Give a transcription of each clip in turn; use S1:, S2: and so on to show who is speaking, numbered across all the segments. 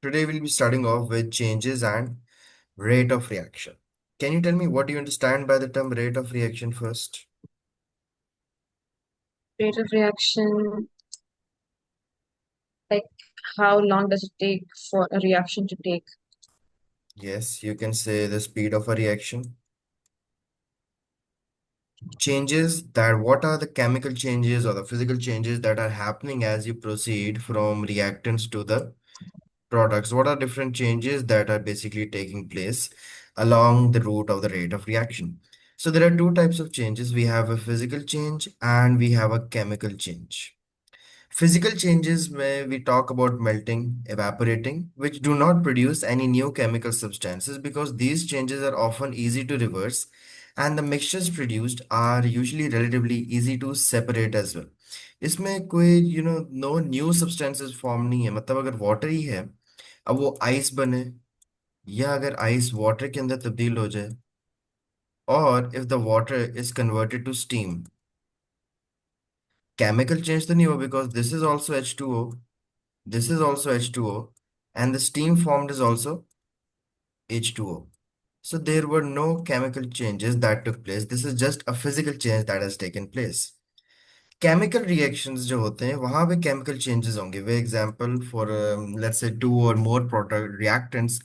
S1: Today we'll be starting off with changes and rate of reaction. Can you tell me what you understand by the term rate of reaction first?
S2: Rate of reaction, like how long does it take for a reaction to take?
S1: Yes, you can say the speed of a reaction. Changes that what are the chemical changes or the physical changes that are happening as you proceed from reactants to the products? What are different changes that are basically taking place along the route of the rate of reaction? So there are two types of changes. We have a physical change and we have a chemical change. Physical changes where we talk about melting, evaporating, which do not produce any new chemical substances because these changes are often easy to reverse and the mixtures produced are usually relatively easy to separate as well. इसमें कोई no new substances form नहीं है, मतलब अगर water ही है, अब वो ice बने या अगर आइस वाटर के अंदर तब्दील हो जाए, और if the water is converted to steam, chemical change तो नहीं हो because this is also H2O. This is also H2O, and the steam formed is also H2O. So there were no chemical changes that took place. This is just a physical change that has taken place. Chemical reactions जो होते हैं वहां पे chemical changes होंगे. वे example for let's say two और more product reactants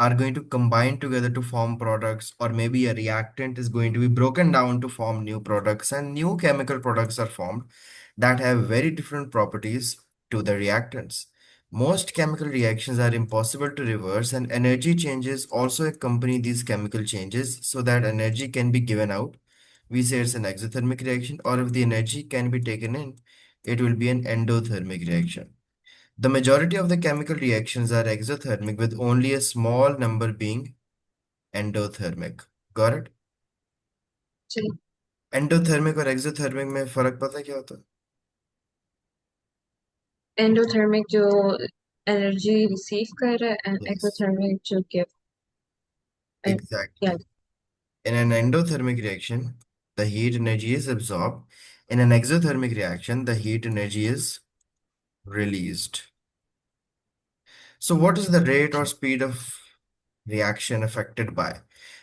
S1: are going to combine together to form products, or maybe a reactant is going to be broken down to form new products, and new chemical products are formed that have very different properties to the reactants. Most chemical reactions are impossible to reverse, and energy changes also accompany these chemical changes so that energy can be given out. We say it's an exothermic reaction, or if the energy can be taken in, it will be an endothermic reaction. The majority of the chemical reactions are exothermic, with only a small number being endothermic. Got it?
S2: चलिए,
S1: endothermic और exothermic में फर्क पता है क्या होता है?
S2: Endothermic जो एनर्जी रिसीव कर रहा है एंड
S1: Yes,
S2: एक्सोथर्मिक जो गिव या
S1: exactly. In an endothermic reaction, the heat energy is absorbed. In an exothermic reaction, the heat energy is released. So, what is the rate or speed of reaction affected by?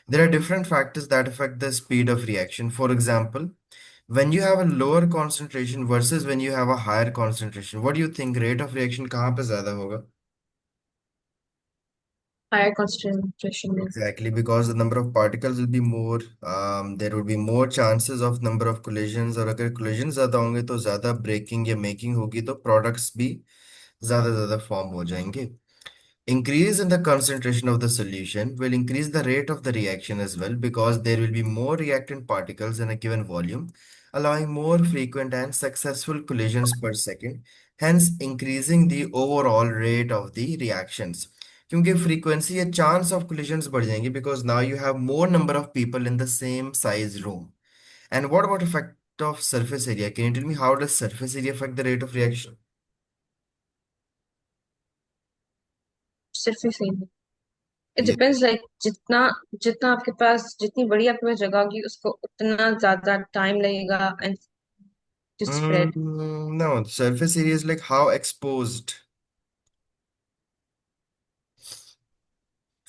S1: There are different factors that affect the speed of reaction. For example, when you have a lower concentration versus when you have a higher concentration, what do you think rate of reaction कहाँ पे ज़्यादा होगा?
S2: Higher concentration में
S1: Exactly, because the number of particles will be more, there would be more chances of number of collisions, और अगर collisions ज़्यादा होंगे तो ज़्यादा breaking या making होगी तो products भी ज़्यादा form हो जाएंगे. Increase in the concentration of the solution will increase the rate of the reaction as well, because there will be more reactant particles in a given volume, allowing more frequent and successful collisions per second, hence increasing the overall rate of the reactions. क्योंकि frequency या chance of collisions बढ़ जाएंगी because now you have more number of people in the same size room. And what about effect of surface area? Can you tell me how does surface area affect the rate of reaction?
S2: सिर्फ ही सही है. It
S1: Yeah.
S2: Depends like जितना जितना आपके पास जितनी बड़ी आपके पास जगह होगी उसको उतना ज्यादा टाइम लगेगा and to spread.
S1: No, surface area is like how exposed.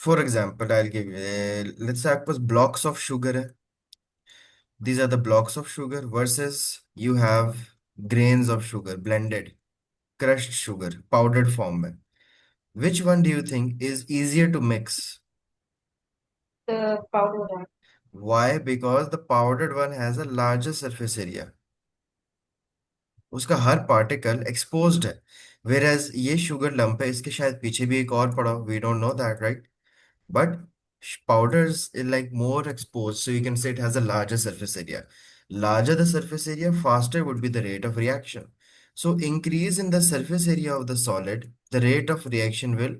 S1: For example, I'll give you, let's say आपके पास blocks of sugar है. These are the blocks of sugar versus you have grains of sugar, blended, crushed sugar, powdered form में. Which one do you think is easier to mix?
S2: Powder.
S1: Why? Because the powdered one has a larger surface area. उसका हर particle exposed है. whereas ये sugar lump है, इसके शायद पीछे भी एक और पड़ा हो, we don't know that, right? But powders is like more exposed, so you can say it has a larger surface area. Larger the surface area, faster would be the rate of reaction. So increase in the surface area of the solid, the rate of reaction will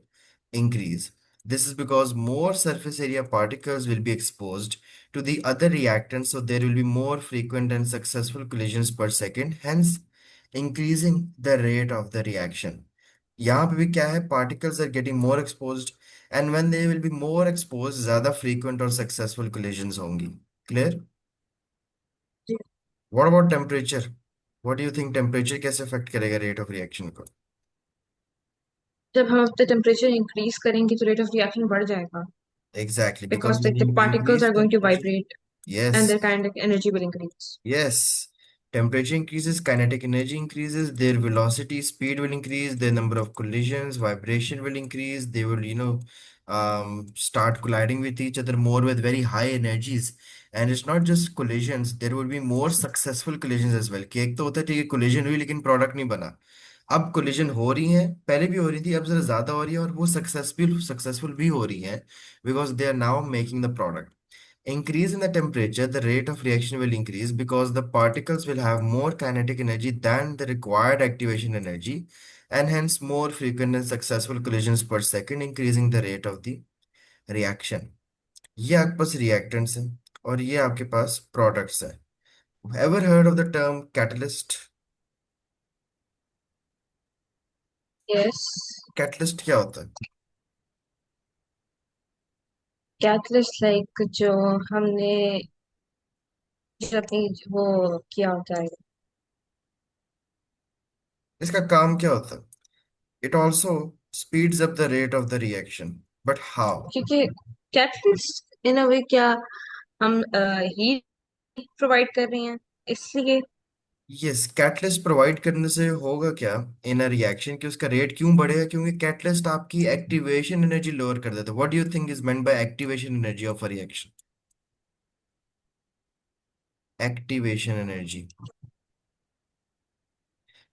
S1: increase. This is because more surface area particles will be exposed to the other reactants, so there will be more frequent and successful collisions per second, hence increasing the rate of the reaction. यहाँ पे भी क्या है, particles are getting more exposed, and when they will be more exposed, ज़्यादा frequent और successful collisions होंगी. Clear? What about temperature? What do you think temperature कैसे affect करेगा rate of reaction को?
S2: जब हम अपना टेम्परेचर इंक्रीज करेंगे तो रेट ऑफ रिएक्शन बढ़ जाएगा,
S1: Exactly, because
S2: because
S1: when
S2: like the
S1: you
S2: particles
S1: increase
S2: are going to
S1: temperature,
S2: vibrate and
S1: yes.
S2: their kind of energy will increase.
S1: Yes, temperature increases, kinetic energy increases, their velocity, speed will increase, their number of collisions, vibration will increase, they will, start colliding with each other more with very high energies. And it's not just collisions, there will be more successful collisions as well. कि एक तो होता है ठीक है collision हुई लेकिन product नहीं बना. अब collision हो रही है, पहले भी हो रही थी, अब जरा ज्यादा हो रही है और वो सक्सेसफुल भी हो रही है because they are now making the product. Increase in the temperature, the rate of reaction will increase because the particles will have more kinetic energy than the required activation energy, and hence more frequent and successful collisions per second, increasing the rate of the reaction. ये आपके पास reactants हैं और ये आपके पास products हैं. Ever heard of the term catalyst?
S2: Yes.
S1: Catalyst क्या होता है?
S2: कैटलिस्ट लाइक जो हमने जो अपनी वो किया होता है,
S1: इसका काम क्या होता है? It also speeds up the rate of the reaction. But how?
S2: क्योंकि कैटलिस्ट इन अ वे क्या हम हीट प्रोवाइड कर रहे हैं इसलिए।
S1: यस, कैटलिस्ट प्रोवाइड करने से होगा क्या इन अ रिएक्शन कि उसका रेट क्यों बढ़ेगा? क्योंकि कैटलिस्ट आपकी एक्टिवेशन एनर्जी लोअर कर देता है. What do you think is meant by activation energy of a reaction? Activation energy,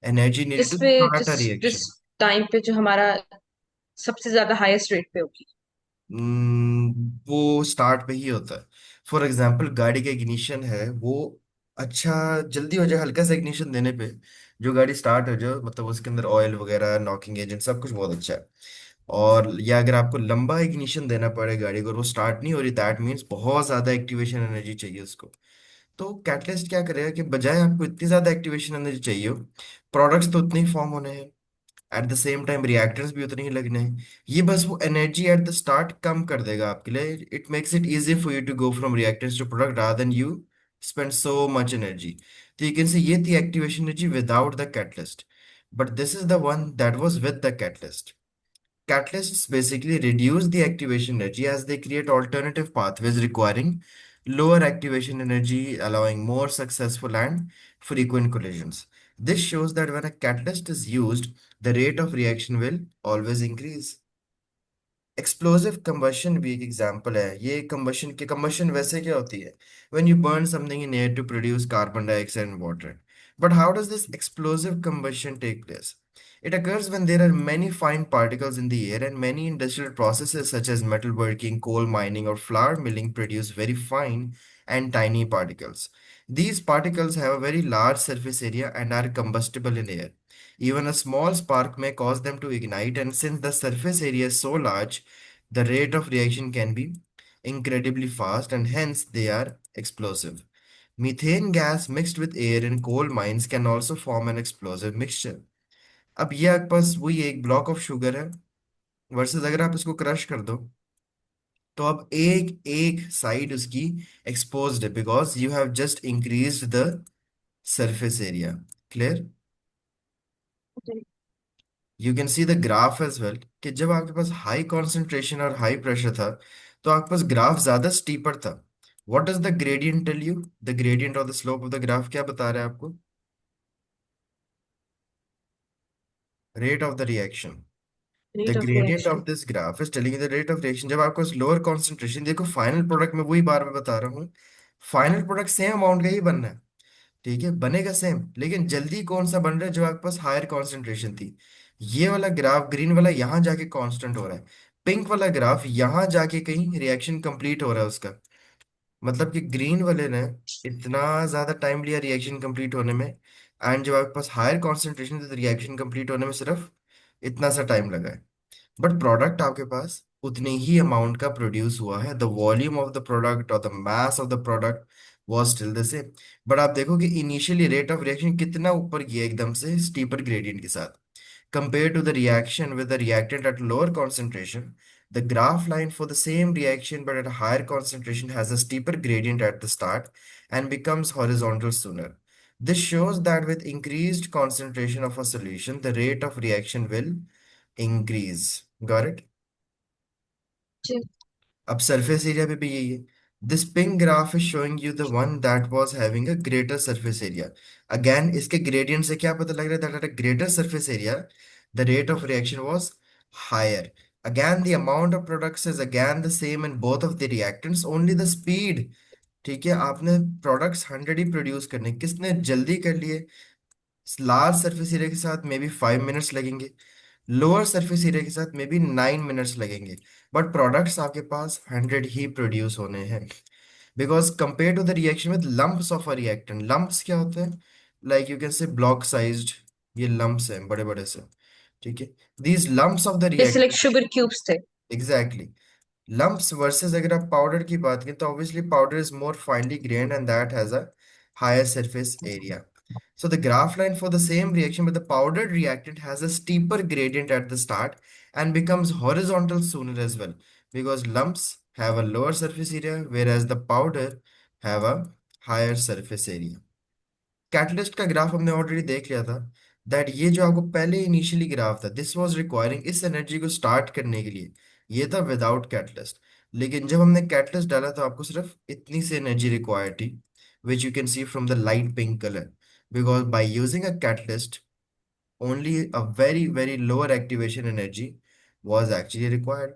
S1: energy needed to
S2: जिसपे
S1: स्टार्ट
S2: जिस
S1: अ
S2: जिस
S1: रिएक्शन.
S2: टाइम पे जो हमारा सबसे ज्यादा हाईएस्ट रेट पे होगी।
S1: वो स्टार्ट पे ही होता है. फॉर एग्जाम्पल गाड़ी का इग्निशन है वो अच्छा जल्दी हो जाए हल्का सा इग्निशन देने पे जो गाड़ी स्टार्ट हो जाए, मतलब उसके अंदर ऑयल वगैरह नॉकिंग एजेंट सब कुछ बहुत अच्छा है. और या अगर आपको लंबा इग्निशन देना पड़े गाड़ी को और वो स्टार्ट नहीं हो रही, दैट मीन्स बहुत ज्यादा एक्टिवेशन एनर्जी चाहिए उसको. तो कैटलिस्ट क्या करेगा कि बजाय आपको इतनी ज्यादा एक्टिवेशन एनर्जी चाहिए हो, प्रोडक्ट्स तो उतने ही फॉर्म होने हैं, at the same time reactors भी उतने ही लगने हैं. ये बस वो एनर्जी एट द स्टार्ट कम कर देगा आपके लिए. It makes it easy for you to go from reactors to product rather than you spend so much energy. तो यू कैन से ये थी activation energy without the catalyst. But this is the one that was with the catalyst. Catalysts basically reduce the activation energy as they create alternative pathways requiring lower activation energy, allowing more successful and frequent collisions. This shows that when a catalyst is used, the rate of reaction will always increase. Explosive combustion भी एक example है. ये combustion वैसे क्या होती है? When you burn something in air to produce carbon dioxide and water. But how does this explosive combustion take place? It occurs when there are many fine particles in the air, and many industrial processes such as metalworking, coal mining, or flour milling produce very fine and tiny particles. These particles have a very large surface area and are combustible in air. Even a small spark may cause them to ignite, and since the surface area is so large, the rate of reaction can be incredibly fast and hence they are explosive. Methane gas mixed with air in coal mines can also form an explosive mixture. अब ये आपके पास वही एक block of sugar है versus अगर आप इसको crush कर दो तो अब एक एक साइड उसकी एक्सपोज्ड है because you have just increased the surface area. Clear? You can see the graph as well कि जब आपके पास हाई कॉन्सेंट्रेशन और हाई प्रेशर था तो आपके पास ग्राफ ज्यादा स्टीपर था. What does the gradient tell you? The gradient of the slope of the graph क्या बता रहा है आपको? Rate of the reaction. The
S2: rate of
S1: gradient of
S2: reaction.
S1: This graph is telling the rate of reaction. जब आपको lower concentration देखो final product में वही बार बार बता रहा हूँ, फाइनल प्रोडक्ट सेम अमाउंट का ही बनना है. ठीक है बनेगा सेम लेकिन जल्दी कौन सा बन रहा है? जो आपके पास हायर कॉन्सेंट्रेशन थी. ये वाला ग्राफ ग्रीन वाला यहाँ जाके कांस्टेंट हो रहा है. पिंक वाला ग्राफ यहाँ जाके कहीं रिएक्शन कंप्लीट हो रहा है उसका. मतलब कि ग्रीन वाले ने इतना ज्यादा टाइम लिया रिएक्शन कंप्लीट होने में, एंड जब आपके पास हायर कॉन्सेंट्रेशन थी तो रिएक्शन कंप्लीट होने में सिर्फ इतना सा टाइम लगा है. बट प्रोडक्ट आपके पास उतने ही अमाउंट का प्रोड्यूस हुआ है. The volume of the product और the mass of the product was still the same. But आप देखो कि इनिशियली रेट ऑफ रिएक्शन कितना ऊपर गया एकदम से स्टीपर ग्रेडियंट के साथ. Compared to the reaction with the reactant at lower concentration, the graph line for the same reaction but at a higher concentration has a steeper gradient at the start and becomes horizontal sooner. This shows that with increased concentration of a solution, the rate of reaction will increase. Got it?
S2: जी।
S1: अब surface area पे भी यही है. This pink graph is showing you the one that was having a greater surface area. Again, इसके gradient से क्या पता लग रहा है that at a greater surface area, the rate of reaction was higher. Again, the amount of products is again the same in both of the reactants, only the speed. ठीक है, आपने प्रोडक्ट्स 100 ही प्रोड्यूस करने, किसने जल्दी कर लिए? Large surface area के साथ मे बी 5 मिनट्स लगेंगे, लोअर सरफेस एरिया के साथ मे बी 9 मिनट्स लगेंगे, बट प्रोडक्ट्स आपके पास 100 ही प्रोड्यूस होने हैं. Because compare to the reaction with lumps of a reactant. Lumps क्या होते हैं? Like you can say block sized, ये लंप्स हैं बड़े बड़े से. ठीक है, दीज लंप्स ऑफ द
S2: जैसे लाइक
S1: रिएक्टेंट.
S2: शुगर क्यूब्स थे।
S1: एग्जैक्टली. Lumps versus अगर आप पाउडर की बात करें तो obviously powder is more finely grained and that has a higher surface area. So the graph line for the same reaction with the powdered reactant has a steeper gradient at the start and becomes horizontal sooner as well, because lumps have a lower surface area whereas the powder have a higher surface area. Catalyst का graph हमने already देख लिया था. That ये जो आपको पहले initially graph था, दिस वाज रिक्वायरिंग इस एनर्जी को स्टार्ट करने के लिए, ये था विदाउट कैटलिस्ट. लेकिन जब हमने कैटलिस्ट डाला तो आपको सिर्फ इतनी सी एनर्जी रिक्वायर्ड थी, which you can C from the light pink colour. Because by using a catalyst only a very very lower activation energy was actually required.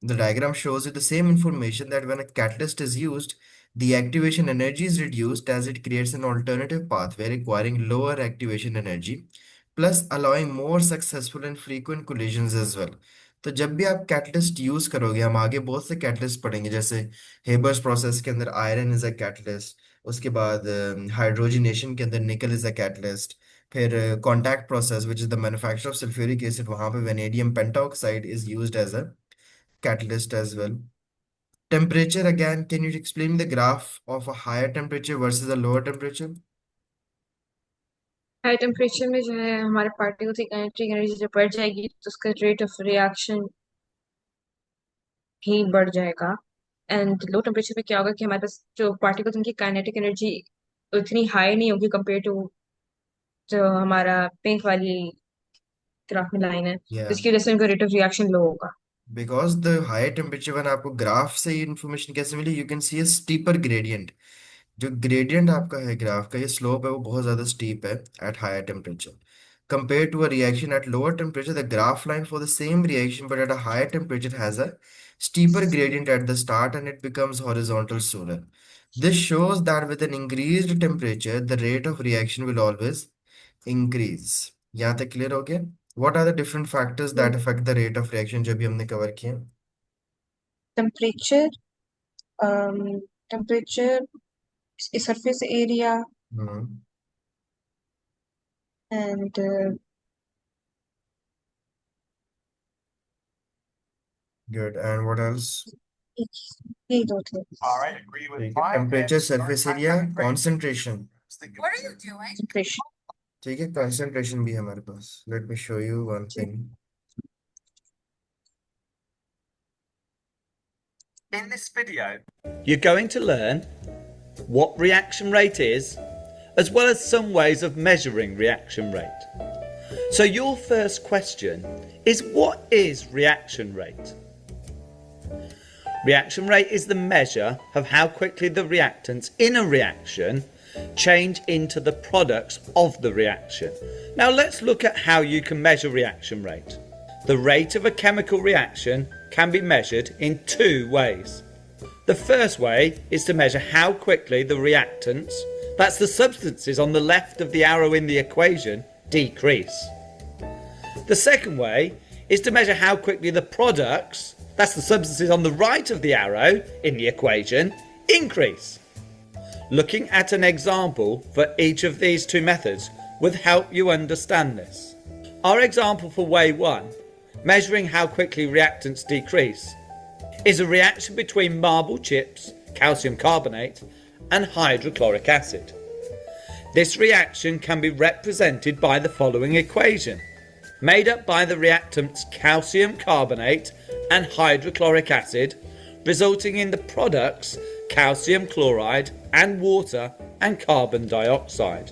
S1: The diagram shows you the same information that when a catalyst is used, the activation energy is reduced as it creates an alternative pathway requiring lower activation energy, plus allowing more successful and frequent collisions as well. तो जब भी आप catalyst use करोगे, हम आगे बहुत से catalyst पढ़ेंगे, जैसे हेबर्स प्रोसेस के अंदर आयरन इज अ कैटलिस्ट, उसके बाद हाइड्रोजनेशन के अंदर निकल इज अ कैटलिस्ट, फिर contact process which is the manufacture of sulphuric acid, वहां पे vanadium pentoxide is used as a catalyst as well. Temperature again, can you explain the graph of a higher temperature versus a lower temperature?
S2: High temperature में जो है हमारे particle की kinetic energy जब बढ़ जाएगी तो उसका रेट ऑफ रिएक्शन भी बढ़ जाएगा। एंड लो टेम्परेचर में क्या होगा कि हमारे पास जो पार्टिकल्स उनकी काइनेटिक एनर्जी उतनी हाई नहीं होगी कंपेयर टू जो हमारा पिंक वाली ग्राफ में लाइन है,
S1: Yeah,
S2: जिसकी वजह से उनका रेट ऑफ रिएक्शन लो होगा।
S1: because the higher temperature when आपको ग्राफ से ये इन्फॉर्मेशन कैसे मिली, you can see a steeper gradient. जो ग्रेडियंट आपका है ग्राफ का, ये स्लोप है वो बहुत ज्यादा स्टीप है at higher temperature. Compared to a reaction at lower temperature, the graph line for the same reaction but at a higher temperature has a steeper gradient at the start and it becomes horizontal sooner. This shows that with an increased temperature, the rate of reaction will always increase. यहाँ तक clear हो गया? What are the different factors that affect the rate of reaction जो भी हमने cover किए?
S2: Temperature, temperature, surface area
S1: hmm.
S2: And
S1: Good. And what else?
S2: ये दो थे।
S1: ठीक है, temperature, surface area, concentration.
S2: Temperature.
S1: ठीक है, कंसंट्रेशन भी है हमारे पास. Let me show you one thing.
S3: In this video, you're going to learn what reaction rate is, as well as some ways of measuring reaction rate. So your first question is, what is reaction rate? Reaction rate is the measure of how quickly the reactants in a reaction change into the products of the reaction. Now let's look at how you can measure reaction rate. The rate of a chemical reaction can be measured in two ways. The first way is to measure how quickly the reactants, that's the substances on the left of the arrow in the equation, decrease. The second way is to measure how quickly the products, that's the substances on the right of the arrow in the equation, increase. Looking at an example for each of these two methods will help you understand this. Our example for way 1, measuring how quickly reactants decrease, is a reaction between marble chips, calcium carbonate, and hydrochloric acid. This reaction can be represented by the following equation, made up by the reactants calcium carbonate and hydrochloric acid, resulting in the products calcium chloride and water and carbon dioxide.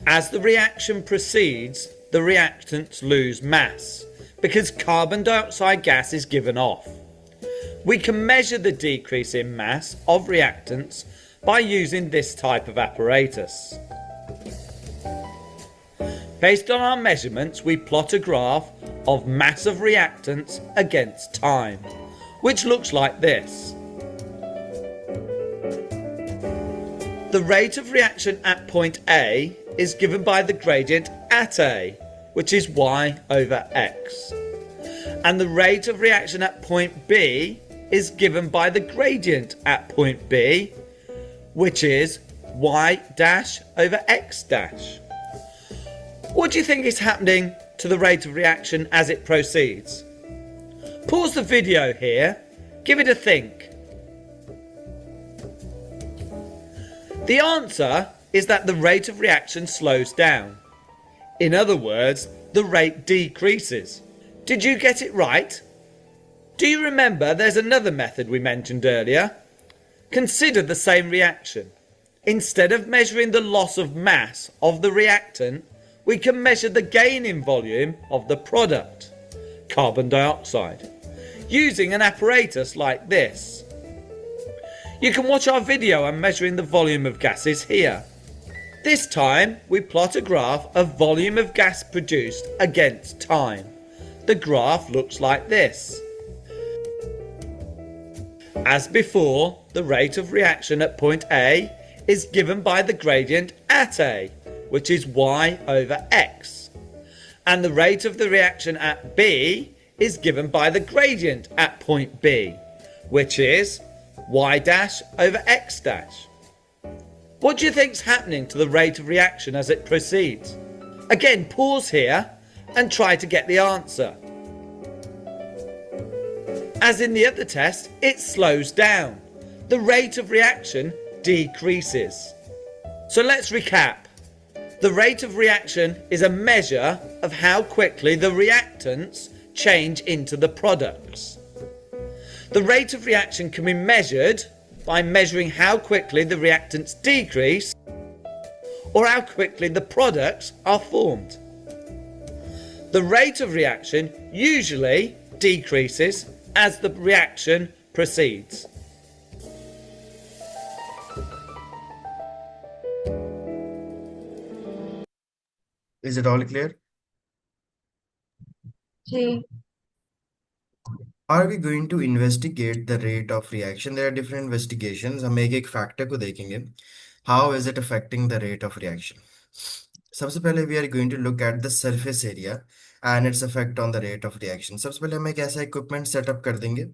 S3: As the reaction proceeds, the reactants lose mass, because carbon dioxide gas is given off. We can measure the decrease in mass of reactants by using this type of apparatus. Based on our measurements, we plot a graph of mass of reactants against time, which looks like this. The rate of reaction at point A is given by the gradient at A, which is y over x. And the rate of reaction at point B is given by the gradient at point B, which is y dash over x dash. What do you think is happening to the rate of reaction as it proceeds? Pause the video here, give it a think. The answer is that the rate of reaction slows down. In other words, the rate decreases. Did you get it right? Do you remember there's another method we mentioned earlier? Consider the same reaction. Instead of measuring the loss of mass of the reactant, we can measure the gain in volume of the product, carbon dioxide, using an apparatus like this. You can watch our video on measuring the volume of gases here. This time we plot a graph of volume of gas produced against time. The graph looks like this. As before, the rate of reaction at point A is given by the gradient at A, which is y over x. And the rate of the reaction at B is given by the gradient at point B, which is y dash over x dash. What do you think's happening to the rate of reaction as it proceeds? Again, pause here and try to get the answer. As in the other test, it slows down. The rate of reaction decreases. So let's recap. The rate of reaction is a measure of how quickly the reactants change into the products. The rate of reaction can be measured by measuring how quickly the reactants decrease or how quickly the products are formed. The rate of reaction usually decreases as the reaction proceeds.
S1: Is it all clear?
S2: जी
S1: Are we going to investigate the rate of reaction? There are different investigations. हम एक factor को देखेंगे. How is it affecting the rate of reaction? सबसे पहले we are going to look at the surface area and its effect on the rate of reaction. सबसे पहले हम एक ऐसा equipment setup कर देंगे.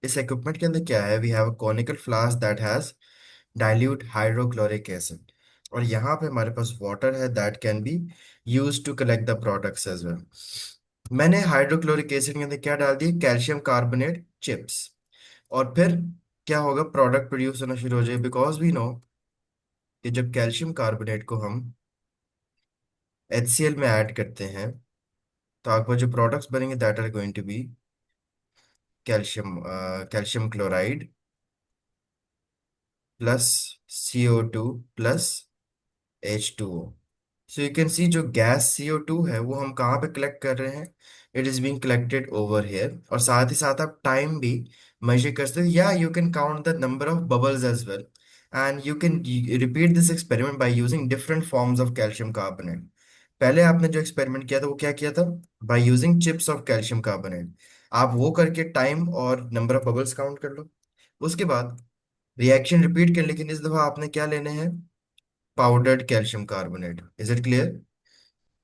S1: इस equipment के अंदर क्या है? We have a conical flask that has dilute hydrochloric acid. और यहाँ पे हमारे पास water है that can be used to collect the products as well. मैंने हाइड्रोक्लोरिक एसिड के अंदर क्या डाल दिया? Calcium carbonate chips. और फिर क्या होगा? प्रोडक्ट प्रोड्यूस होना शुरू हो जाए, बिकॉज वी नो कि जब कैल्शियम कार्बोनेट को हम HCl में ऐड करते हैं तो आपको जो प्रोडक्ट्स बनेंगे that are going to be calcium chloride plus CO2 plus H2O. So you can see जो गैस CO2 है वो हम कहाँ पे कलेक्ट कर रहे हैं? It is being collected over here. और साथ ही साथ आप टाइम भी मेजर कर सकते हो, या you can count the number of bubbles as well, and you can repeat this experiment by using different forms of calcium carbonate. पहले आपने जो एक्सपेरिमेंट किया था वो क्या किया था? By using chips of calcium carbonate. आप वो करके टाइम और नंबर ऑफ बबल्स काउंट कर लो. उसके बाद रिएक्शन रिपीट कर, लेकिन इस दफा आपने क्या लेने हैं? Powdered calcium carbonate. Is it clear?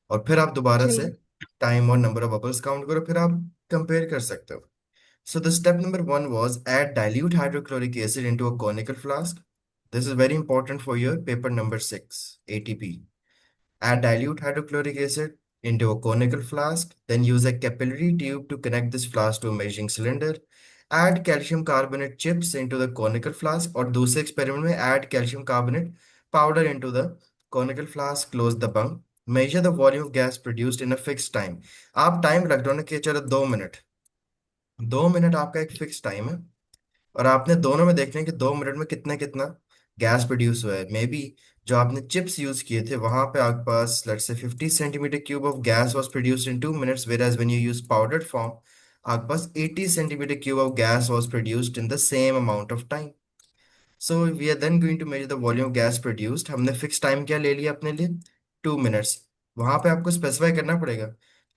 S1: और फिर आप दोबारा से
S2: जी
S1: टाइम और नंबर ऑफ बबल्स काउंट करो, फिर आप कंपेयर कर सकते हो. So the step number one was add dilute hydrochloric acid into a conical flask. This is very important for your paper number 6, ATP. Add dilute hydrochloric acid into a conical flask, then use a capillary tube to connect this flask to a measuring cylinder. Add calcium carbonate chips into the conical flask, और दूसरे experiment में add calcium carbonate powder into the conical flask, close the bung. Measure the volume of gas produced in a fixed time. आप time रख दो ना कि चलो 2 minute. 2 minute आपका एक फिक्स टाइम है, और आपने दोनों में देखना है कि 2 मिनट में कितना कितना गैस प्रोड्यूस हुआ है. मे बी जो आपने चिप्स यूज किए थे वहां पे आपके पास let's say 50 centimetre cube of gas was produced in 2 minutes, whereas when you use powdered form आपके पास 80 centimetre cube of gas was produced in the same amount of time. So we are then going to measure the volume of gas produced. हमने fix time क्या ले लिया अपने लिए? 2 minutes. वहां पे आपको स्पेसिफाई करना पड़ेगा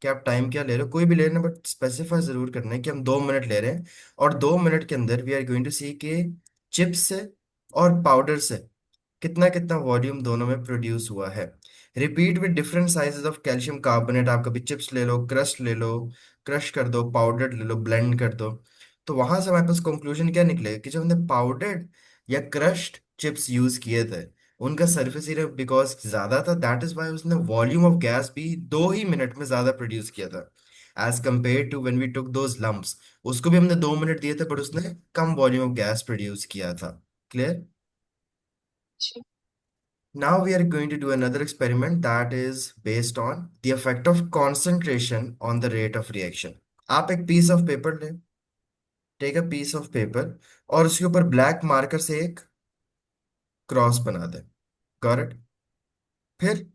S1: कि आप टाइम क्या ले रहे हो, कोई भी ले रहे हैं, बट स्पेसिफाई जरूर करना है कि हम 2 मिनट ले रहे हैं. और 2 मिनट के अंदर वी आर गोइंग टू सी के चिप्स से और पाउडर से कितना कितना वॉल्यूम दोनों में प्रोड्यूस हुआ है. Repeat with different sizes of calcium carbonate. आप कभी चिप्स ले लो, क्रश ले लो, क्रश कर दो, पाउडर ले लो, ब्लेंड कर दो. तो वहां से हमारे पास कंक्लूजन क्या निकलेगा कि जब हमने पाउडर्ड या क्रश्ड चिप्स यूज किए थे उनका सरफेस एरिया बिकॉज ज्यादा था, दैट इज वाई उसने वॉल्यूम ऑफ गैस भी 2 ही मिनट में ज्यादा प्रोड्यूस किया था as compare to when we took those lumps. उसको भी हमने 2 मिनट दिए थे बट उसने कम वॉल्यूम ऑफ गैस प्रोड्यूस किया था. Clear? Now we are going to do another experiment that is based on the effect of concentration on the rate of reaction. आप एक piece of paper लें, take a piece of paper और उसके ऊपर black marker से एक cross बना दें. Got it? फिर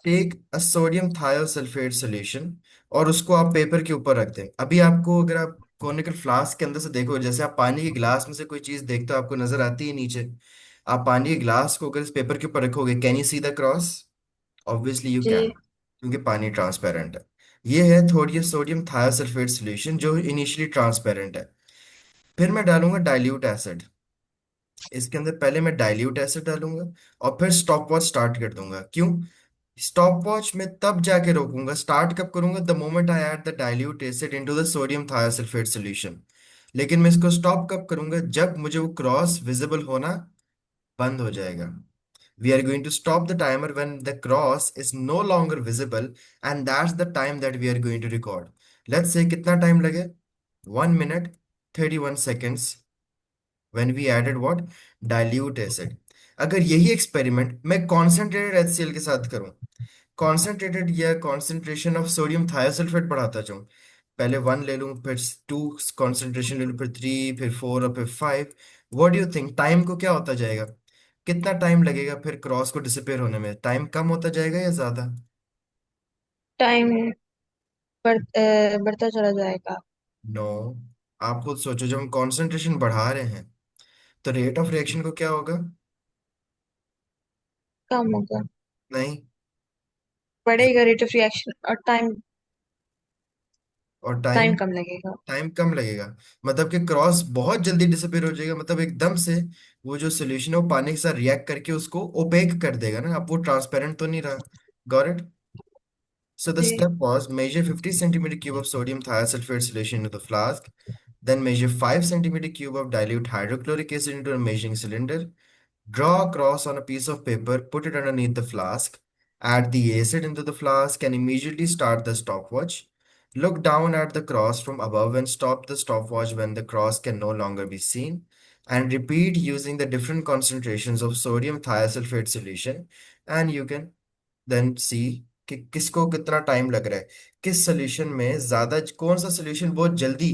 S1: take a sodium thiosulphate solution और उसको आप पेपर के ऊपर रख दें. अभी आपको अगर आप कोनिकल फ्लास्क के अंदर से देखो, जैसे आप पानी के गिलास में से कोई चीज देखते हो आपको नजर आती है नीचे. आप पानी के गिलास को अगर इस पेपर के ऊपर रखोगे, can you see the cross? Obviously you can,
S2: जी
S1: क्योंकि पानी ट्रांसपेरेंट है. ये है थोड़ी सोडियम थायोसल्फेट सॉल्यूशन जो इनिशियली ट्रांसपेरेंट है. फिर मैं डालूंगा डाइल्यूट एसिड. इसके अंदर पहले मैं डाइल्यूट एसिड डालूंगा और फिर स्टॉप वॉच स्टार्ट कर दूंगा. क्यों? स्टॉप वॉच में तब जाके रोकूंगा, स्टार्ट कब करूंगा? The moment I add the dilute acid into the sodium thiosulphate solution. लेकिन मैं इसको स्टॉप कब करूंगा? जब मुझे वो क्रॉस विजिबल होना बंद हो जाएगा. We are going to stop the timer when the cross is no longer visible, and that's the time that we are going to record. Let's say कितना टाइम लगे? 1 minute 31 seconds when we added what? Dilute acid. अगर यही experiment मैं concentrated HCl के साथ करूं, concentrated या concentration of sodium thiosulphate बढ़ाता जाऊं, पहले 1 ले लूं, फिर 2 कॉन्सेंट्रेशन ले लूं, फिर 3, फिर 4 और फिर 5, what do you think time को क्या होता जाएगा? कितना टाइम लगेगा फिर क्रॉस को डिसअपेयर होने में? टाइम कम होता जाएगा या ज्यादा?
S2: टाइम बढ़ता चला जाएगा।
S1: नो. आप खुद सोचो, जब हम कॉन्सेंट्रेशन बढ़ा रहे हैं तो रेट ऑफ रिएक्शन को क्या होगा?
S2: कम होगा।
S1: नहीं.
S2: बढ़ेगा रेट ऑफ रिएक्शन और टाइम
S1: और
S2: टाइम
S1: टाइम,
S2: कम लगेगा।
S1: टाइम कम लगेगा. मतलब कि क्रॉस बहुत जल्दी डिसअपेयर हो जाएगा, मतलब एकदम से वो जो सोल्यूशन है वो पानी के साथ रिएक्ट करके उसको ओपेक कर देगा ना. अब वो ट्रांसपेरेंट तो नहीं रहा. Got it? So the
S2: जी
S1: step was measure 50 centimeter cube of sodium thiosulfate solution into the flask, then measure 5 centimeter cube of dilute hydrochloric acid into a measuring cylinder, draw a cross on a piece of paper, put it underneath the flask, add the acid into the flask and immediately start the stopwatch. Look down at the cross from above and stop the stopwatch when the cross can no longer be seen. And repeat using the different concentrations of sodium thiosulfate solution. And you can then see कि किसको कितना time लग रहा है, किस solution में ज्यादा, कौन सा सोल्यूशन बहुत जल्दी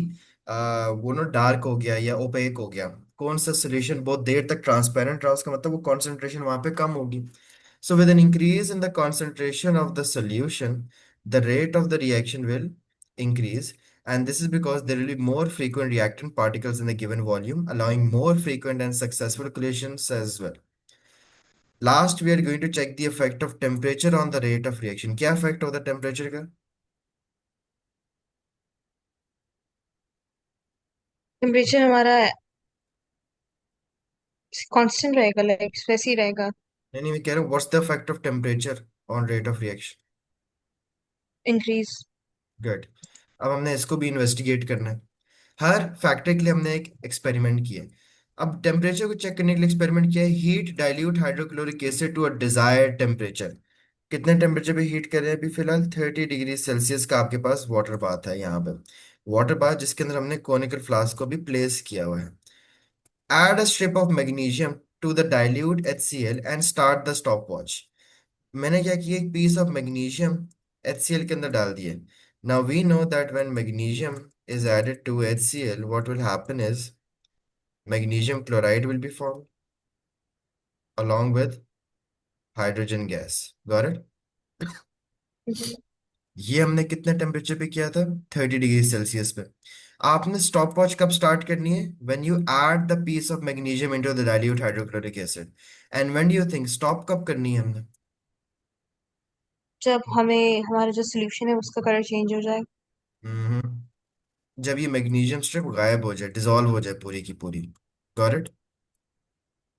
S1: वो ना डार्क हो गया या ओपेक हो गया, कौन सा सोल्यूशन बहुत देर तक ट्रांसपेरेंट रहा, उसका मतलब वो कॉन्सेंट्रेशन वहां पे कम होगी. So with an increase in the concentration of the solution, the rate of the reaction will increase. And this is because there will be more frequent reactant particles in the given volume, allowing more frequent and successful collisions as well. Last, we are going to check the effect of temperature on the rate of reaction. क्या effect होता है temperature का?
S2: Temperature हमारा constant रहेगा, like वैसे ही रहेगा।
S1: नहीं नहीं, मैं कह रहा हूँ what's the effect of temperature on rate of reaction?
S2: Increase.
S1: Good. अब हमने इसको भी इन्वेस्टिगेट करना है. हर फैक्टर के लिए हमने एक एक्सपेरिमेंट किया है. अब टेम्परेचर को चेक करने के लिए एक्सपेरिमेंट किया है. Heat dilute hydrochloric acid to a desired temperature. कितने टेम्परेचर पे हीट कर रहे हैं? अभी फिलहाल 30 डिग्री सेल्सियस का आपके पास वाटर बाथ है यहाँ पे. वाटर बाथ जिसके अंदर हमने कोनिकल फ्लास्क को भी प्लेस किया हुआ है. Add a strip of magnesium to the dilute HCl and start the stopwatch. मैंने क्या किया, एक piece of magnesium HCl के अंदर डाल दिया. Now we know that when magnesium is added to HCl, what will happen is magnesium chloride will be formed. along with hydrogen gas. Got it?
S2: हम्म।
S1: ये हमने कितने टेम्परेचर पे किया था? 30 डिग्री सेल्सियस पे। आपने स्टॉप वॉच कब स्टार्ट करनी है? When you add the piece of magnesium into the dilute hydrochloric acid. And when do you think stop कब करनी है हमने?
S2: जब हमें हमारा जो सोल्यूशन है उसका कलर चेंज हो जाए।
S1: हम्म जब ये मैग्नीशियम स्ट्रिप गायब हो जाए, डिसॉल्व हो जाए पूरी की पूरी। Got it?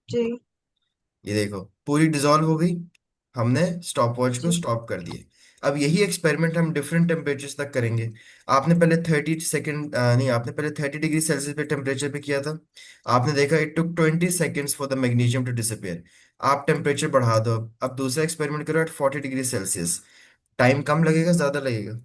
S2: जी।
S1: ये देखो, पूरी डिसॉल्व हो गई। हमने स्टॉप वॉच को
S2: जी।
S1: स्टॉप कर दिए। अब यही एक्सपेरिमेंट हम डिफरेंट टेम्परेचर्स तक करेंगे। आपने पहले 30 सेकेंड नहीं, आपने पहले 30 डिग्री सेल्सियस पे टेम्परेचर पे किया था। आपने देखा it took 20 seconds for the magnesium to disappear. आप टेम्परेचर बढ़ा दो। अब दूसरा एक्सपेरिमेंट करो एट 40 डिग्री सेल्सियस। टाइम कम लगेगा, ज्यादा लगेगा?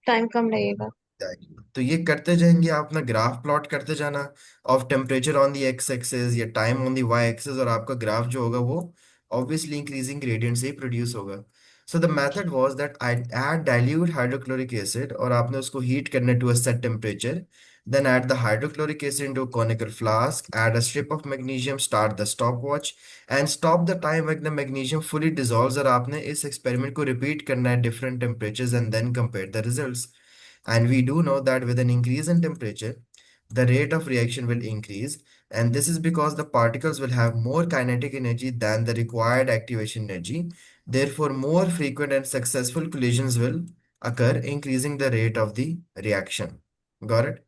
S2: टाइम कम लगेगा।
S1: जाएगी। तो ये करते जाएंगे, आप अपना ग्राफ प्लॉट करते जाना of temperature on the X axis या time on the Y axis, और आपका ग्राफ जो होगा वो ऑब्वियसली इंक्रीजिंग ग्रेडियंट से ही प्रोड्यूस होगा। So the method was that I add dilute hydrochloric acid, और आपने उसको हीट करना to a set temperature. Then add the hydrochloric acid into a conical flask, add a strip of magnesium, start the stopwatch, and stop the time when the magnesium fully dissolves। और आपने इस experiment को repeat करना है different temperatures and then compare the results. And we do know that with an increase in temperature, the rate of reaction will increase. And this is because the particles will have more kinetic energy than the required activation energy. Therefore, more frequent and successful collisions will occur, increasing the rate of the reaction. Got it?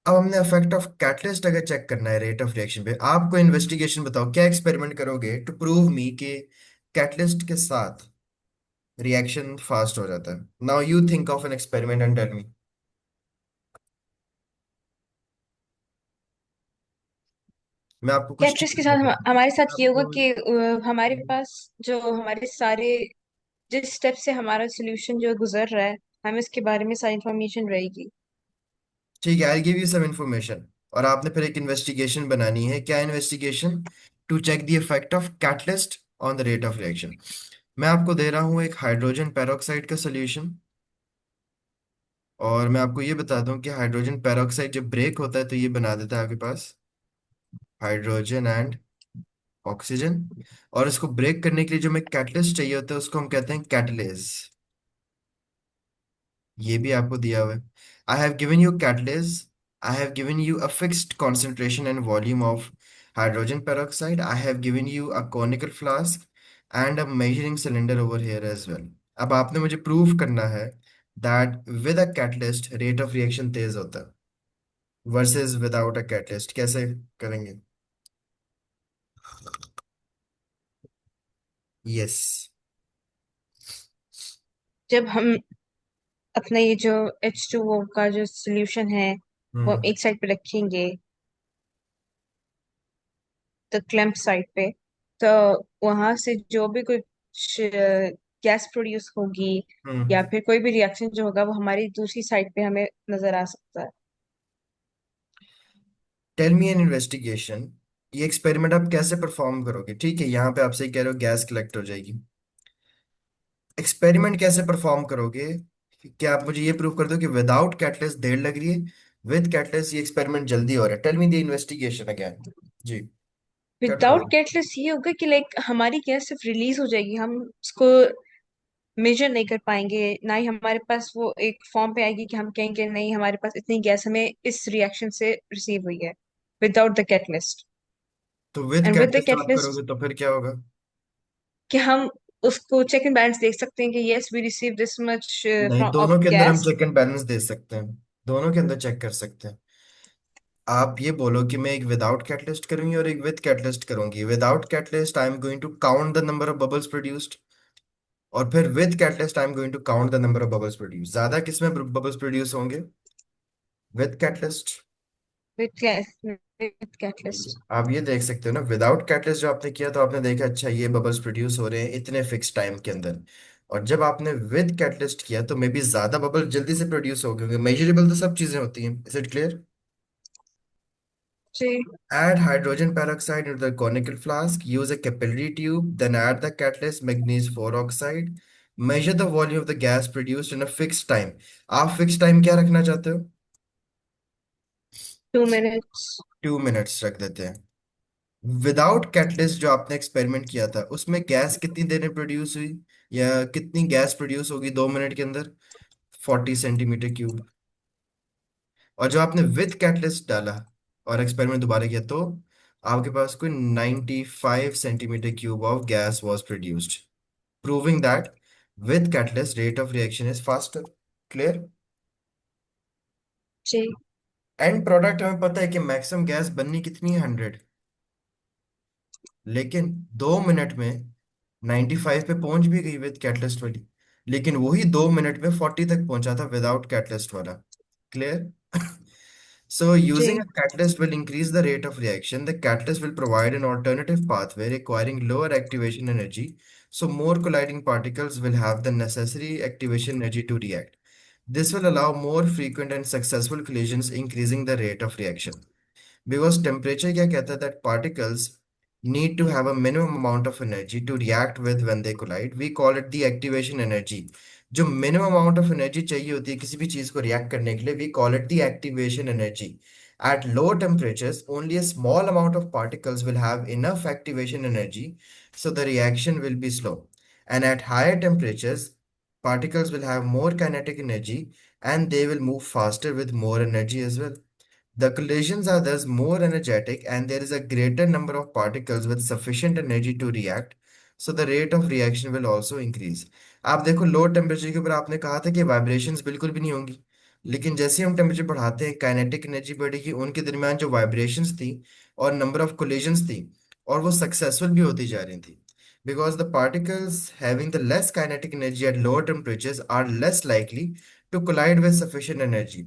S1: अब हमने effect of catalyst अगर check करना है rate of reaction पे, आपको investigation बताओ, क्या experiment करोगे टू प्रूव मी कि कैटलिस्ट के साथ रिएक्शन फास्ट हो जाता है? Now you think of an experiment and tell me. मैं आपको कुछ
S2: कैटरिस के
S1: चीजें
S2: साथ
S1: बताऊं
S2: हमारे साथ ये होगा
S1: आपको।
S2: कि हमारे पास जो हमारे सारे जिस स्टेप से हमारा सोल्यूशन जो गुजर रहा है, हमें इसके बारे में सारी इंफॉर्मेशन रहेगी।
S1: ठीक है, I give you some information, और आपने फिर एक इन्वेस्टिगेशन बनानी है। क्या investigation? To check the effect of catalyst on the rate of reaction. मैं आपको दे रहा हूँ एक हाइड्रोजन पेरोक्साइड का सोल्यूशन, और मैं आपको ये बता दूं कि हाइड्रोजन पेरोक्साइड जब ब्रेक होता है तो ये बना देता है आपके पास हाइड्रोजन एंड ऑक्सीजन। और इसको ब्रेक करने के लिए जो हमें कैटलिस्ट चाहिए होता है उसको हम कहते हैं कैटलेज। ये भी आपको दिया हुआ है। I have given you catalase, I have given you a fixed concentration and volume of hydrogen peroxide, I have given you a conical flask and a measuring cylinder over here as well। अब आपने मुझे prove करना है that with a catalyst rate of reaction तेज होता है versus without a catalyst. कैसे करेंगे? Yes.
S2: जब हम अपना ये जो H2O का जो सोल्यूशन है वो हम
S1: हम्म
S2: एक साइड पे रखेंगे, तो क्लैंप साइड पे, तो वहां से जो भी कुछ गैस प्रोड्यूस होगी
S1: हम्म
S2: या फिर कोई भी रिएक्शन जो होगा वो हमारी दूसरी साइड पे हमें नजर आ सकता है।
S1: Tell me an investigation. ये एक्सपेरिमेंट आप कैसे परफॉर्म करोगे? ठीक है, यहाँ पे आपसे कह रहे हो गैस कलेक्ट हो जाएगी। एक्सपेरिमेंट कैसे परफॉर्म करोगे? क्या आप मुझे ये प्रूव कर दो कि विदाउट कैटलिस्ट देर लग रही है, विद कैटलिस्ट ये एक्सपेरिमेंट जल्दी हो रहा है? Tell me the investigation again. जी, क्या
S2: विदाउट
S1: करोगे?
S2: कैटलिस्ट ये होगा कि लाइक हमारी गैस सिर्फ रिलीज हो जाएगी, हम उसको मेजर नहीं कर पाएंगे, ना ही हमारे पास वो एक फॉर्म पे आएगी कि हम कहेंगे नहीं हमारे पास इतनी गैस हमें इस रिएक्शन से रिसीव हुई है विदाउट द कैटलिस्ट।
S1: तो with
S2: and with the
S1: catalyst आप
S2: कैटलिस्ट
S1: करोगे तो फिर क्या होगा?
S2: कि हम उसको चेक एंड बैलेंस देख सकते हैं कि yes we receive this much
S1: नहीं,
S2: फ्रॉम
S1: दोनों
S2: ऑफ
S1: के अंदर हम
S2: गैस।
S1: चेक एंड बैलेंस दे सकते हैं। दोनों के अंदर चेक कर सकते हैं। आप ये बोलो कि मैं एक विदाउट कैटलिस्ट करूंगी और एक विद कैटलिस्ट करूंगी। Without catalyst I am going to count the number of bubbles produced, और फिर with catalyst I am going to count the number of bubbles produce. ज्यादा किसमें बबल्स प्रोड्यूस होंगे? With catalyst.
S2: विद
S1: ठीक है,
S2: catalyst.
S1: आप ये देख सकते हो ना, विदाउट कैटलिस्ट जो आपने किया तो आपने देखा अच्छा ये बबल्स प्रोड्यूस हो रहे हैं इतने फिक्स टाइम के अंदर। और जब आपने विद कैटलिस्ट किया तो मे बी ज्यादा बबल जल्दी से प्रोड्यूस हो गए। मेजरेबल तो सब चीजें होती हैं। Is it clear?
S2: जी।
S1: Add hydrogen peroxide into the conical flask. Use a capillary tube. Then add the catalyst magnesium 4 oxide. Measure the volume of the gas produced in a fixed time. आप fixed time क्या रखना चाहते हो?
S2: 2 minutes.
S1: 2 minutes रख देते हैं। Without catalyst जो आपने एक्सपेरिमेंट किया था उसमें गैस कितनी देर में प्रोड्यूस हुई, या कितनी गैस प्रोड्यूस होगी 2 मिनट के अंदर? 40 सेंटीमीटर क्यूब। और जो आपने विथ कैटलिस्ट डाला और एक्सपेरिमेंट दोबारा किया तो आपके पास कोई 95 centimetre cube of gas was produced, proving that with catalyst rate of reaction is faster. Clear?
S2: जी
S1: एंड प्रोडक्ट हमें पता है कि मैक्सिमम गैस बननी कितनी है, 100, लेकिन 2 मिनट में 95 पे पहुंच भी गई विद कैटलिस्ट वाली, लेकिन वही 2 मिनट में 40 तक पहुंचा था विदाउट कैटलिस्ट वाला। क्लियर? So using
S2: जी
S1: a catalyst will increase the rate of reaction. The catalyst will provide an alternative pathway requiring lower activation energy. So more colliding particles will have the necessary activation energy to react. This will allow more frequent and successful collisions, increasing the rate of reaction. Because temperature क्या कहता है that particles need to have a minimum amount of energy to react with when they collide. We call it the activation energy. जो minimum amount of energy चाहिए होती है किसी भी चीज को react करने के लिए, we call it the activation energy. At low temperatures, only a small amount of particles will have enough activation energy, so the reaction will be slow. And at higher temperatures, particles will have more kinetic energy and they will move faster with more energy as well. The collisions are thus more energetic and there is a greater number of particles with sufficient energy to react. So the rate of reaction will also increase. आप देखो low temperature के ऊपर आपने कहा था कि vibrations बिल्कुल भी नहीं होंगी, लेकिन जैसे हम टेम्परेचर बढ़ाते हैं काइनेटिक एनर्जी बढ़ेगी, उनके दरमियान जो वाइब्रेशंस थी और नंबर ऑफ कोलिजन्स थी और वो सक्सेसफुल भी होती जा रही थी, because the particles having the less kinetic energy at lower temperatures are less likely to collide with sufficient energy,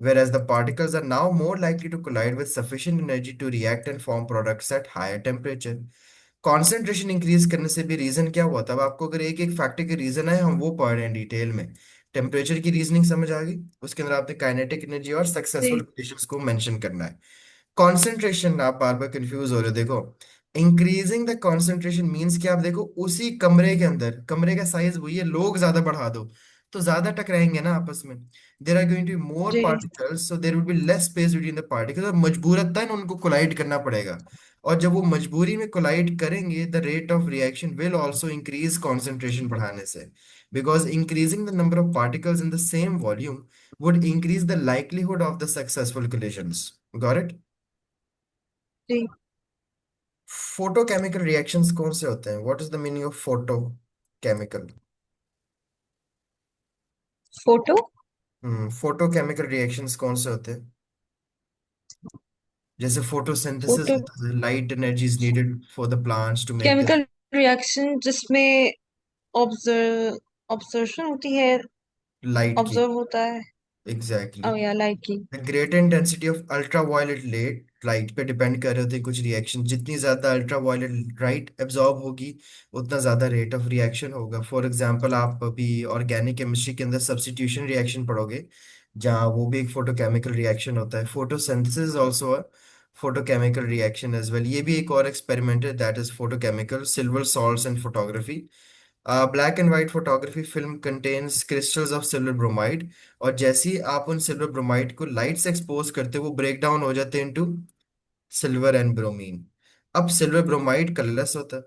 S1: whereas the particles are now more likely to collide with sufficient energy to react and form products at higher temperature. Concentration increase करने से भी reason क्या हुआ था? अब आपको अगर एक एक फैक्टर के रीजन है हम वो पढ़ रहे हैं डिटेल में। टेम्परेचर की रीजनिंग समझ आ गई, उसके अंदर आपने काइनेटिक एनर्जी और सक्सेसफुल
S2: जी
S1: कंडीशंस को मेंशन करना है। कंसंट्रेशन, आप बार बार कंफ्यूज हो रहे हो, देखो इंक्रीजिंग द कंसंट्रेशन मींस कि आप देखो उसी कमरे के अंदर, कमरे का साइज वही है, लोग ज्यादा बढ़ा दो तो ज्यादा टकराएंगे ना आपस में। There are going to be more
S2: जी
S1: particles, so there will be less space between the particles, और मजबूरतन उनको कोलाइड करना पड़ेगा। और जब वो मजबूरी में कोलाइड करेंगे the rate of reaction will also increase concentration बढ़ाने से, because increasing the number of particles in the same volume would increase the likelihood of the successful collisions. Got it?
S2: जी
S1: फोटोकेमिकल रिएक्शंस कौन से होते हैं? What is the meaning of photochemical?
S2: Photo
S1: photochemical reactions कौन से होते हैं? जैसे फोटोसिंथेसिस
S2: फोटो
S1: होता है, light energy is needed for the plants to make the
S2: chemical reaction जिसमें ऑब्जर्व ऑब्जर्वेशन होती है,
S1: लाइट की।
S2: ऑब्जर्व होता है।
S1: एग्जैक्टली।
S2: ओ या लाइक की।
S1: The greater intensity of ultraviolet light पे डिपेंड कर रहे होते हैं कुछ रिएक्शन। जितनी ज्यादा अल्ट्रावायलेट लाइट एब्जॉर्ब होगी उतना ज्यादा रेट ऑफ रिएक्शन होगा। फॉर एग्जांपल आप अभी ऑर्गेनिक केमिस्ट्री के अंदर सब्स्टिट्यूशन रिएक्शन पढ़ोगे, जहाँ वो भी एक फोटोकेमिकल रिएक्शन होता है। Photosynthesis also a photochemical reaction as well. ये भी एक और एक्सपेरिमेंट है that is photochemical silver salts and photography. Black and white photography film contains crystals of silver bromide, और जैसे ही आप उन सिल्वर ब्रोमाइड को लाइट से एक्सपोज करते हो वो ब्रेक डाउन हो जाते हैं इनटू सिल्वर एंड ब्रोमीन। अब सिल्वर ब्रोमाइड कलरलेस होता है,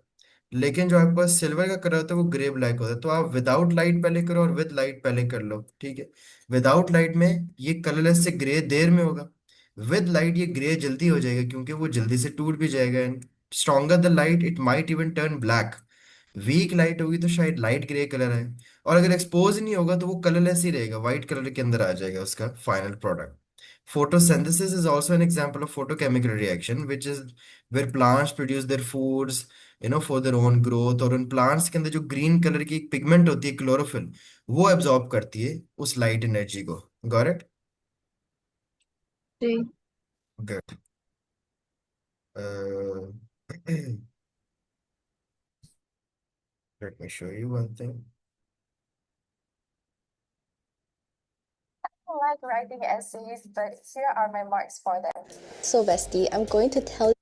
S1: लेकिन जो आपके पास सिल्वर का कलर होता है वो ग्रे ब्लैक होता है। तो आप विदाउट लाइट पहले करो और विद लाइट पहले कर लो, ठीक है? विदाउट लाइट में ये कलरलेस से ग्रे देर में होगा, विद लाइट ये ग्रे जल्दी हो जाएगा क्योंकि वो जल्दी से टूट भी जाएगा। And stronger the light it might even turn black. Weak light होगी तो शायद लाइट ग्रे कलर है, और अगर एक्सपोज नहीं होगा तो वो कलरलेस ही रहेगा, व्हाइट कलर के अंदर आ जाएगा उसका final product. Photosynthesis is also an example of photochemical reaction, which is where plants produce their foods, for their own growth। और उन प्लांट्स के अंदर जो ग्रीन कलर की पिगमेंट होती है क्लोरोफिल, वो एब्जॉर्ब करती है उस लाइट एनर्जी को। Got it?
S2: जी
S1: good. Let me show you one thing.
S4: Like writing essays, but here are my marks for them. So, Bestie, I'm going to tell you.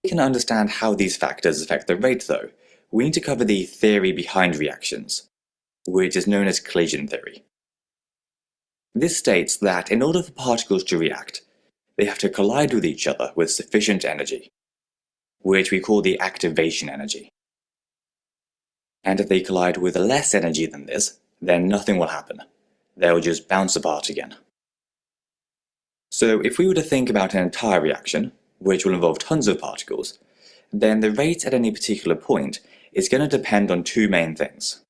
S5: We can understand how these factors affect the rate, though, we need to cover the theory behind reactions, which is known as collision theory. This states that in order for particles to react, they have to collide with each other with sufficient energy, which we call the activation energy. And if they collide with less energy than this, then nothing will happen. They'll just bounce apart again. So if we were to think about an entire reaction, which will involve tons of particles, then the rate at any particular point is going to depend on two main things.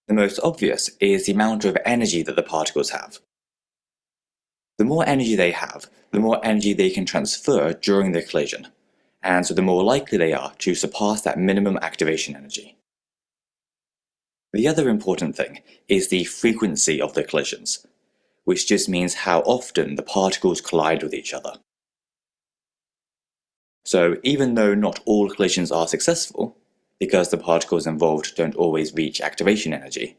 S5: The most obvious is the amount of energy that the particles have. The more energy they have, the more energy they can transfer during the collision, and so the more likely they are to surpass that minimum activation energy. The other important thing is the frequency of the collisions, which just means how often the particles collide with each other. So even though not all collisions are successful, because the particles involved don't always reach activation energy,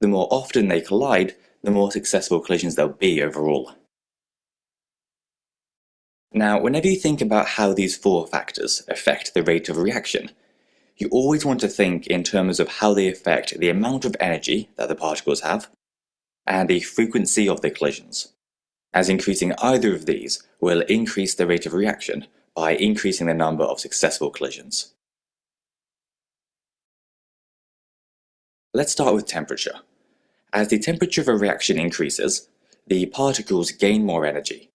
S5: the more often they collide, the more successful collisions there'll be overall. Now, whenever you think about how these four factors affect the rate of a reaction, you always want to think in terms of how they affect the amount of energy that the particles have and the frequency of the collisions, as increasing either of these will increase the rate of reaction by increasing the number of successful collisions. Let's start with temperature. As the temperature of a reaction increases, the particles gain more energy,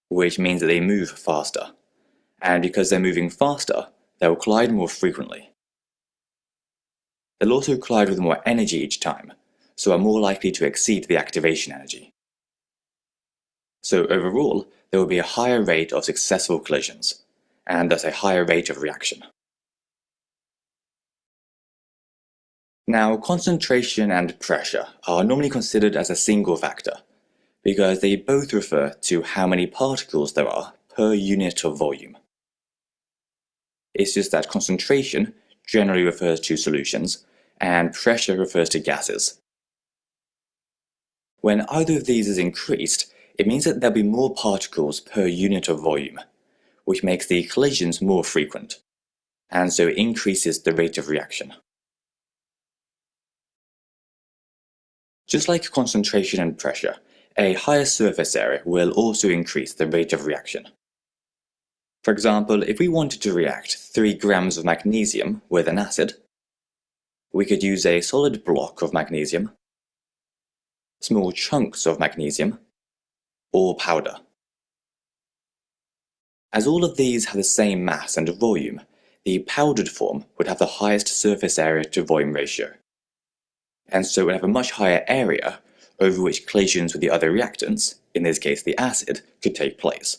S5: which means that they move faster. And because they're moving faster, they'll collide more frequently. They'll also collide with more energy each time, so are more likely to exceed the activation energy. So overall, there will be a higher rate of successful collisions, and thus a higher rate of reaction. Now, concentration and pressure are normally considered as a single factor, because they both refer to how many particles there are per unit of volume. It's just that concentration generally refers to solutions, and pressure refers to gases. When either of these is increased, it means that there'll be more particles per unit of volume, which makes the collisions more frequent, and so increases the rate of reaction. Just like concentration and pressure, a higher surface area will also increase the rate of reaction. For example, if we wanted to react 3 grams of magnesium with an acid, we could use a solid block of magnesium, small chunks of magnesium, or powder. As all of these have the same mass and volume, the powdered form would have the highest surface area to volume ratio, and so would have a much higher area over which collisions with the other reactants, in this case the acid, could take place,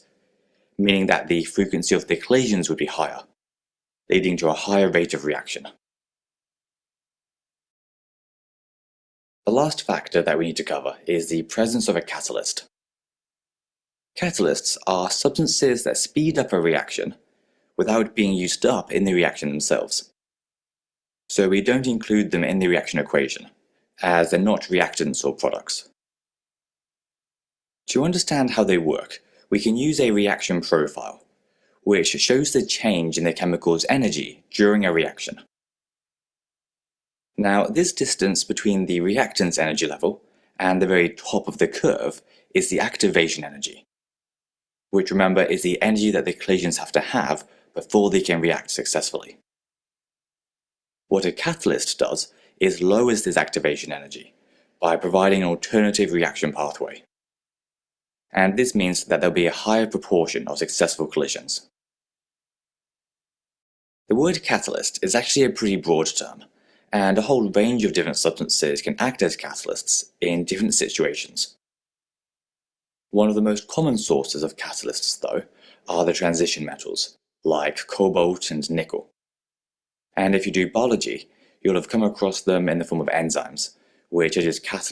S5: meaning that the frequency of the collisions would be higher, leading to a higher rate of reaction. The last factor that we need to cover is the presence of a catalyst. Catalysts are substances that speed up a reaction without being used up in the reaction themselves. So we don't include them in the reaction equation, as they're not reactants or products. To understand how they work, we can use a reaction profile, which shows the change in the chemical's energy during a reaction. Now, this distance between the reactant's energy level and the very top of the curve is the activation energy, which, remember, is the energy that the collisions have to have before they can react successfully. What a catalyst does is lowers this activation energy by providing an alternative reaction pathway. And this means that there'll be a higher proportion of successful collisions. The word catalyst is actually a pretty broad term, and a whole range of different substances can act as catalysts in different situations. One of the most common sources of catalysts, though, are the transition metals, like cobalt and nickel. And if you do biology, you'll have come across them in the form of enzymes, which are just catalysts